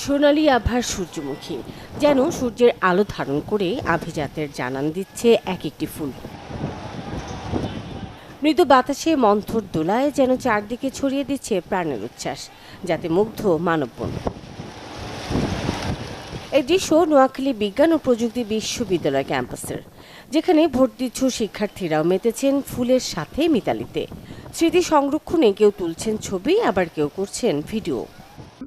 সোনালী আভার সূর্যমুখী যেন সূর্যের আলো ধারণ করে আভিজাতের জানান দিচ্ছে এক একটি ফুল। মৃদু বাতাসে মন্থর দোলায় যেন চারদিকে ছড়িয়ে দিচ্ছে প্রাণের উচ্ছ্বাস, যাতে মুগ্ধ মানবমন। এই দৃশ্য নোয়াখালী বিজ্ঞান ও প্রযুক্তি বিশ্ববিদ্যালয় ক্যাম্পাসের, যেখানে ভর্তিচ্ছু শিক্ষার্থীরাও মেতেছেন ফুলের সাথে মিতালিতে। স্মৃতি সংরক্ষণে কেউ তুলছেন ছবি, আবার কেউ করছেন ভিডিও।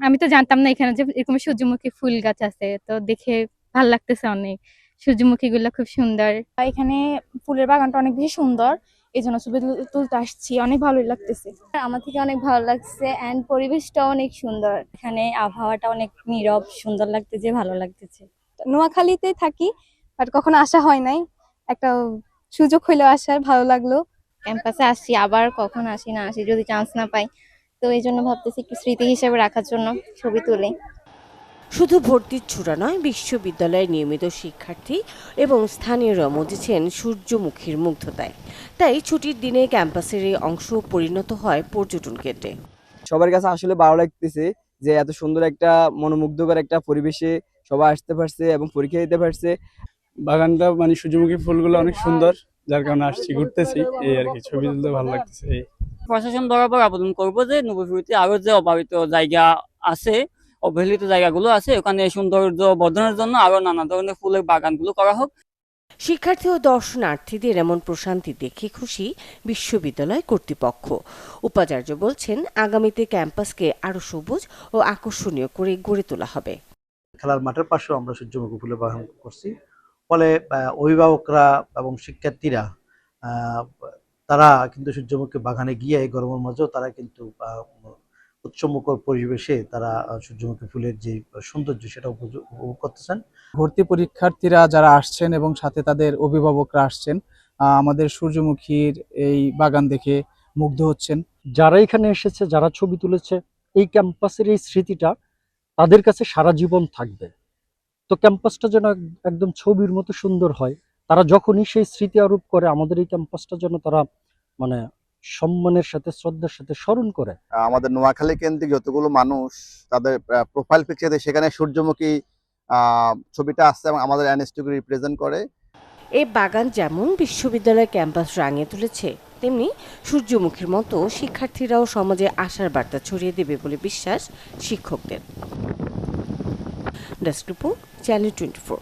আমি তো জানতাম না এখানে যে এরকম সূর্যমুখী ফুল গাছ আছে, তো দেখে ভালো লাগতেছে অনেক। সূর্যমুখী গুলা খুব সুন্দর। এখানে ফুলের বাগানটা অনেক বেশি সুন্দর, এই জন্য ছবি তুলতে আসছি। অনেক ভালোই লাগতেছে, আমার থেকে অনেক ভালো লাগছে এন্ড পরিবেশটা অনেক সুন্দর। এখানে আবহাওয়াটা অনেক নীরব, সুন্দর লাগতেছে, ভালো লাগতেছে। নোয়াখালীতে থাকি, বাট কখনো আসা হয় নাই। একটা সুযোগ হইলো আসার, ভালো লাগলো। ক্যাম্পাসে আসছি, আবার কখন আসি না আসি যদি চান্স না পাই, তো এই জন্য ভাবতেছি একটু স্মৃতি হিসেবে রাখার জন্য ছবি তুলে। শুধু ভর্তিচ্ছুরা নয়, বিশ্ববিদ্যালয়ের নিয়মিত শিক্ষার্থী এবং স্থানীয়রা মজেছেন সূর্যমুখীর মুগ্ধতায়। তাই ছুটির দিনে ক্যাম্পাসের এই অংশ পরিণত হয় পর্যটন কেন্দ্রে। সবার কাছে আসলে ভালো লাগতেছে যে এত সুন্দর একটা মনোমুগ্ধকর একটা পরিবেশে সবাই আসতে পারছে এবং পরীক্ষা দিতে পারছে। বাগানটা মানে সূর্যমুখী ফুলগুলো অনেক সুন্দর, যার কারণে আসছি, ঘুরতেছি, এই আর কি। ছবি তুলতে ভালো লাগতেছে। এই প্রশাসন বরাবর আবেদন করবো যে নবীপুরীতে আরো যে অবারিত জায়গা আছে, অবহেলিত জায়গাগুলো আছে, ওখানে সৌন্দর্য বর্ধনের জন্য আরো নানা ধরনের ফুলের বাগানগুলো করা হোক। শিক্ষার্থী ও দর্শনার্থীদের এমন প্রশান্তি দেখে খুশি বিশ্ববিদ্যালয় কর্তৃপক্ষ। উপাচার্য বলছেন, আগামীতে ক্যাম্পাসকে আরো সবুজ ও আকর্ষণীয় করে গড়ে তোলা হবে। খেলার মাঠের পাশেও আমরা সূর্যমুখী ফুলের বাগান করছি, ফলে অভিভাবকরা এবং শিক্ষার্থীরা তারা কিন্তু সূর্যমুখী বাগানে গিয়ে এই গরমের মাঝেও তারা কিন্তু উৎসবমুখর পরিবেশে তারা সূর্যমুখী ফুলের যে সৌন্দর্য সেটা উপভোগ করতেছেন। ভর্তি পরীক্ষার্থীরা যারা আসছেন এবং সাথে তাদের অভিভাবকরা আসছেন, আমাদের সূর্যমুখীর এই বাগান দেখে মুগ্ধ হচ্ছেন। যারা এখানে এসেছে, যারা ছবি তুলেছে, এই ক্যাম্পাসের এই স্মৃতিটা তাদের কাছে সারা জীবন থাকবে। তো ক্যাম্পাসটা যেন একদম ছবির মতো সুন্দর হয়। তারা যখনই সেই স্মৃতি আরোপ করে, আমাদের এই ক্যাম্পাসটা যেন তারা মানে সম্মানের সাথে, শ্রদ্ধার সাথে স্মরণ করে। আমাদের নোয়াখালী কেন্দ্রিক যতগুলো মানুষ তাদের প্রোফাইল পিকচারে সেখানে সূর্যমুখী ছবিটা আসছে এবং আমাদের এনএসটিকে রিপ্রেজেন্ট করে। এই বাগান যেমন বিশ্ববিদ্যালয় ক্যাম্পাস রাঙিয়ে তুলেছে, তেমনি সূর্যমুখীর মতো শিক্ষার্থীরাও সমাজে আশার বার্তা ছড়িয়ে দেবে বলে বিশ্বাস শিক্ষকদের। Desk report, channel 24।